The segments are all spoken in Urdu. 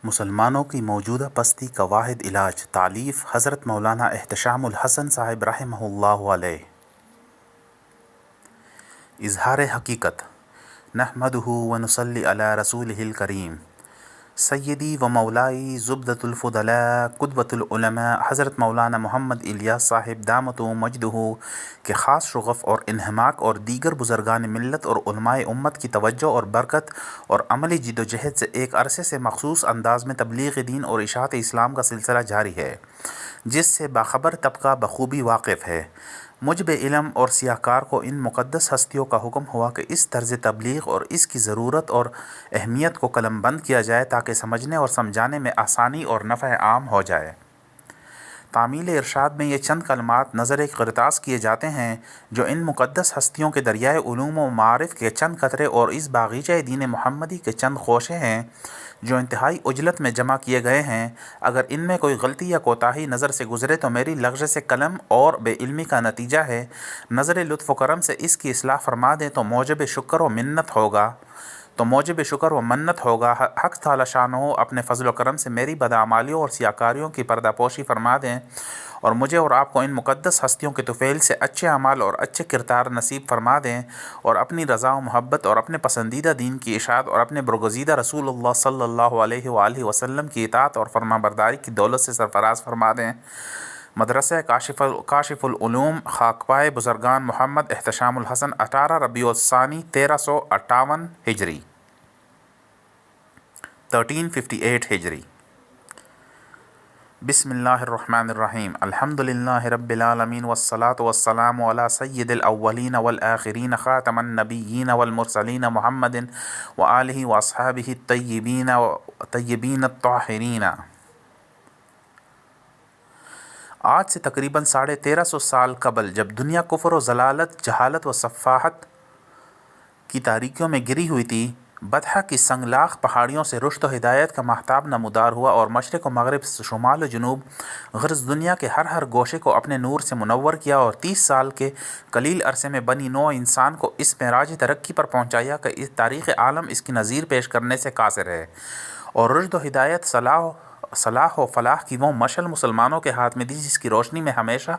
مسلمانوں کی موجودہ پستی کا واحد علاج۔ تالیف حضرت مولانا احتشام الحسن صاحب رحمہ اللہ علیہ۔ اظہار حقیقت۔ نحمدہ ونصلی علی رسولہ الکریم۔ سیدی و مولائی زبدۃ الفضلاء قدوۃ العلماء حضرت مولانا محمد الیاس صاحب دامت مجدہ کے خاص شغف اور انہماک اور دیگر بزرگان ملت اور علماء امت کی توجہ اور برکت اور عملی جد و جہد سے ایک عرصے سے مخصوص انداز میں تبلیغ دین اور اشاعت اسلام کا سلسلہ جاری ہے، جس سے باخبر طبقہ بخوبی واقف ہے۔ مجب علم اور سیاہ کار کو ان مقدس ہستیوں کا حکم ہوا کہ اس طرز تبلیغ اور اس کی ضرورت اور اہمیت کو قلم بند کیا جائے تاکہ سمجھنے اور سمجھانے میں آسانی اور نفع عام ہو جائے۔ تعمیل ارشاد میں یہ چند کلمات نظر اقتباس کیے جاتے ہیں جو ان مقدس ہستیوں کے دریائے علوم و معارف کے چند قطرے اور اس باغیچہ دین محمدی کے چند خوشے ہیں جو انتہائی عجلت میں جمع کیے گئے ہیں۔ اگر ان میں کوئی غلطی یا کوتاہی نظر سے گزرے تو میری لغزش قلم اور بے علمی کا نتیجہ ہے۔ نظر لطف و کرم سے اس کی اصلاح فرما دیں تو موجب شکر و منت ہوگا۔ حق تعالی شانہ اپنے فضل و کرم سے میری بدعمالیوں اور سیاکاریوں کی پردہ پوشی فرما دیں اور مجھے اور آپ کو ان مقدس ہستیوں کے طفیل سے اچھے اعمال اور اچھے کردار نصیب فرما دیں اور اپنی رضا و محبت اور اپنے پسندیدہ دین کی اشاعت اور اپنے برگزیدہ رسول اللہ صلی اللہ علیہ وآلہ وسلم کی اطاعت اور فرما برداری کی دولت سے سرفراز فرما دیں۔ مدرسہ کاشف العلوم، خاکپائے بزرگان محمد احتشام الحسن، 18 ربیع الثانی 1358 ہجری 1358 ہجری۔ بسم اللہ الرحمن الرحیم۔ الحمد للہ رب العالمین والصلاة والسلام علی سید الاولین والآخرین خاتم النبیین والمرسلین محمد وآلہ واصحابہ الطیبین الطاہرین۔ آج سے تقریباً 1350 سال قبل جب دنیا کفر و ضلالت، جہالت و سفاہت کی تاریکیوں میں گری ہوئی تھی، بطحا کی سنگلاخ پہاڑیوں سے رشد و ہدایت کا ماہتاب نمودار ہوا اور مشرق و مغرب، شمال و جنوب، غرض دنیا کے ہر گوشے کو اپنے نور سے منور کیا اور 30 سال کے قلیل عرصے میں بنی نوع انسان کو اس معراج ترقی پر پہنچایا کہ اس تاریخ عالم اس کی نظیر پیش کرنے سے قاصر ہے، اور رشد و ہدایت، صلاح و فلاح کی وہ مشعل مسلمانوں کے ہاتھ میں دی جس کی روشنی میں ہمیشہ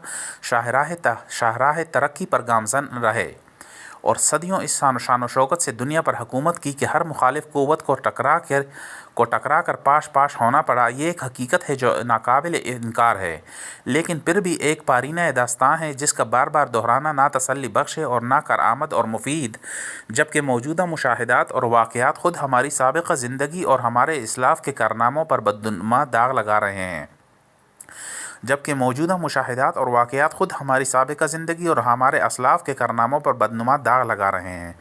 شاہراہ ترقی پر گامزن رہے، اور صدیوں اس شان و شوکت سے دنیا پر حکومت کی کہ ہر مخالف قوت کو ٹکرا کر پاش ہونا پڑا۔ یہ ایک حقیقت ہے جو ناقابل انکار ہے، لیکن پھر بھی ایک پارینہ داستان ہے جس کا بار بار دہرانا نہ تسلی بخش ہے اور نہ کارآمد اور مفید، جبکہ موجودہ مشاہدات اور واقعات خود ہماری سابقہ زندگی اور ہمارے اسلاف کے کارناموں پر بدنما داغ لگا رہے ہیں۔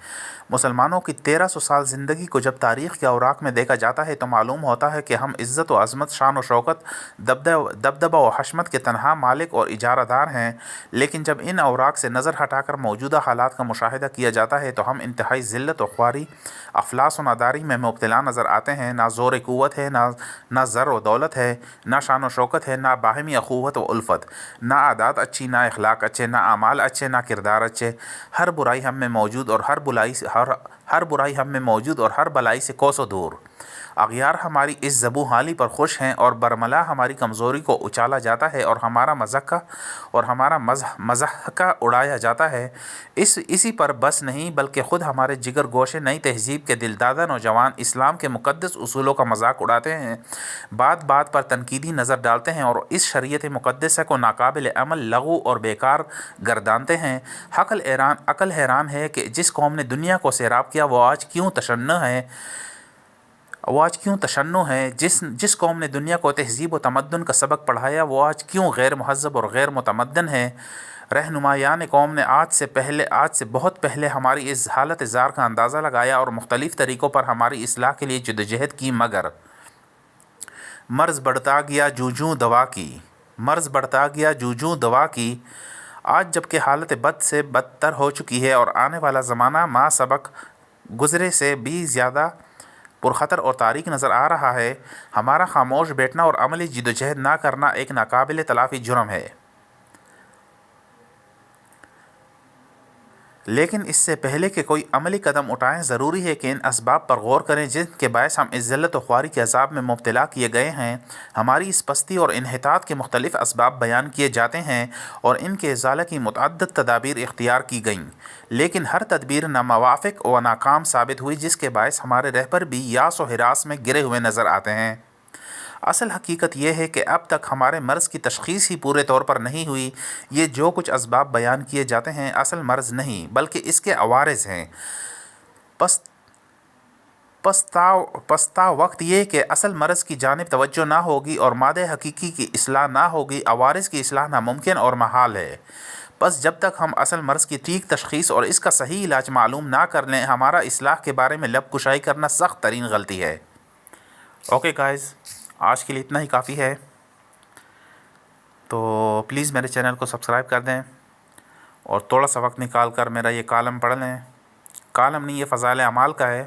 مسلمانوں کی 1300 سال زندگی کو جب تاریخ کے اوراق میں دیکھا جاتا ہے تو معلوم ہوتا ہے کہ ہم عزت و عظمت، شان و شوکت، دبدبہ و حشمت کے تنہا مالک اور اجارہ دار ہیں، لیکن جب ان اوراق سے نظر ہٹا کر موجودہ حالات کا مشاہدہ کیا جاتا ہے تو ہم انتہائی ذلت و خواری، افلاس و ناداری میں مبتلا نظر آتے ہیں۔ نہ زور قوت ہے، نہ زر و دولت ہے، نہ شان و شوکت ہے، نہ باہمی اخوت و الفت، نہ عادات اچھی، نہ اخلاق اچھے، نہ اعمال اچھے، نہ کردار اچھے۔ ہر برائی ہم میں موجود اور ہر بلائی سے کوسوں دور۔ اغیار ہماری اس زبوں حالی پر خوش ہیں اور برملا ہماری کمزوری کو اچالا جاتا ہے اور ہمارا مضحکہ اڑایا جاتا ہے۔ اسی پر بس نہیں بلکہ خود ہمارے جگر گوشے نئی تہذیب کے دلدادہ نوجوان اسلام کے مقدس اصولوں کا مذاق اڑاتے ہیں، بات بات پر تنقیدی نظر ڈالتے ہیں اور اس شریعت مقدسہ کو ناقابل عمل، لغو اور بیکار گردانتے ہیں۔ عقل حیران ہے کہ جس قوم نے دنیا کو سیراب کیا وہ آج کیوں تشنع ہے، جس قوم نے دنیا کو تہذیب و تمدن کا سبق پڑھایا وہ آج کیوں غیر مہذب اور غیر متمدن ہے۔ رہنمایان قوم نے آج سے بہت پہلے ہماری اس حالت زار کا اندازہ لگایا اور مختلف طریقوں پر ہماری اصلاح کے لیے جدوجہد کی، مگر مرض بڑھتا گیا جوں جوں دوا کی۔ آج جبکہ حالت بد سے بدتر ہو چکی ہے اور آنے والا زمانہ ما سبق گزرے سے بھی زیادہ پرخطر اور تاریک نظر آ رہا ہے، ہمارا خاموش بیٹھنا اور عملی جدوجہد نہ کرنا ایک ناقابل تلافی جرم ہے۔ لیکن اس سے پہلے کہ کوئی عملی قدم اٹھائیں ضروری ہے کہ ان اسباب پر غور کریں جن کے باعث ہم اس ذلت و خواری کے عذاب میں مبتلا کیے گئے ہیں۔ ہماری اس پستی اور انحطاط کے مختلف اسباب بیان کیے جاتے ہیں اور ان کے ازالہ کی متعدد تدابیر اختیار کی گئیں، لیکن ہر تدبیر ناموافق و ناکام ثابت ہوئی، جس کے باعث ہمارے رہبر بھی یاس و ہراس میں گرے ہوئے نظر آتے ہیں۔ اصل حقیقت یہ ہے کہ اب تک ہمارے مرض کی تشخیص ہی پورے طور پر نہیں ہوئی۔ یہ جو کچھ اسباب بیان کیے جاتے ہیں اصل مرض نہیں بلکہ اس کے عوارض ہیں۔ پس وقت یہ کہ اصل مرض کی جانب توجہ نہ ہوگی اور مادہ حقیقی کی اصلاح نہ ہوگی، عوارض کی اصلاح ناممکن اور محال ہے۔ بس جب تک ہم اصل مرض کی ٹھیک تشخیص اور اس کا صحیح علاج معلوم نہ کر لیں، ہمارا اصلاح کے بارے میں لب کشائی کرنا سخت ترین غلطی ہے۔ اوکے گائز، آج کے لیے اتنا ہی کافی ہے، تو پلیز میرے چینل کو سبسکرائب کر دیں اور تھوڑا سا وقت نکال کر میرا یہ کالم پڑھ لیں۔ کالم نہیں، یہ فضائل اعمال کا ہے۔